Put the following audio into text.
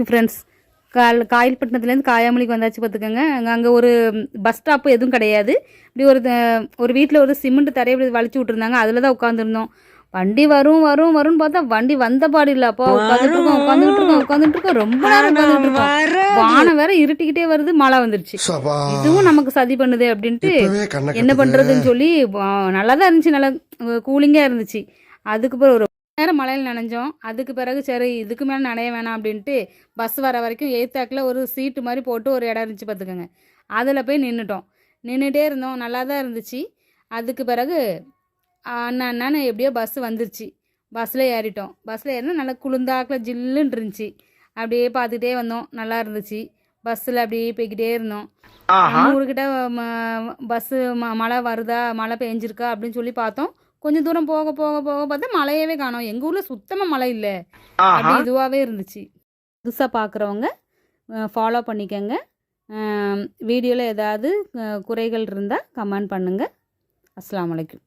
Friends, காயல்பட்டினத்துலேருந்து காயாமொழிக்கு வந்தாச்சு பார்த்துக்கோங்க. அங்கே ஒரு பஸ் ஸ்டாப்பு எதுவும் கிடையாது. இப்படி ஒரு வீட்டில் ஒரு சிமெண்ட் தரையை இப்படி வலிச்சு விட்ருந்தாங்க. அதில் தான் உட்காந்துருந்தோம். வண்டி வரும் வரும் வரும்னு பார்த்தா வண்டி வந்த பாடு இல்லை. அப்போ உட்காந்துட்டு இருக்கோம் ரொம்ப நேரம் உட்காந்துட்டு இருக்கோம். வானம் வேற இருட்டிக்கிட்டே வருது, மழை வந்துருச்சு. இதுவும் நமக்கு சதி பண்ணுது அப்படின்ட்டு என்ன பண்ணுறதுன்னு சொல்லி நல்லா தான் இருந்துச்சு, நல்லா கூலிங்காக இருந்துச்சு. அதுக்கு பிறகு ஒரு நேரம் மழையில் நனைஞ்சோம். அதுக்கு பிறகு சரி இதுக்கு மேலே நனைய வேணாம் அப்படின்ட்டு பஸ் வர வரைக்கும் எய்த்தாக்கில் ஒரு சீட்டு மாதிரி போட்டு ஒரு இடம் இருந்துச்சு பார்த்துக்கோங்க. அதில் போய் நின்றுட்டே இருந்தோம். நல்லா தான் இருந்துச்சு. அதுக்கு பிறகு அண்ணான்னு எப்படியோ பஸ் வந்துருச்சு. பஸ்ஸில் ஏறிட்டோம். பஸ்ஸில் ஏறினா நல்லா குளிர்ந்தாக்கில் ஜில்லுன்னு இருந்துச்சு. அப்படியே பார்த்துக்கிட்டே வந்தோம். நல்லா இருந்துச்சு. பஸ்ஸில் அப்படியே போய்கிட்டே இருந்தோம். ஊருக்கிட்ட பஸ்ஸு மழை வருதா, மழை பெஞ்சிருக்கா அப்படின்னு சொல்லி பார்த்தோம். கொஞ்சம் தூரம் போக போக போக பார்த்தா மழையவே காணோம். எங்கள் ஊரில் சுத்தமாக மழை இல்லை, அப்படி இதுவாகவே இருந்துச்சு. புதுசாக பார்க்குறவங்க ஃபாலோ பண்ணிக்கோங்க. வீடியோவில் ஏதாவது குறைகள் இருந்தால் கமெண்ட் பண்ணுங்கள். அஸ்ஸலாமு அலைக்கும்.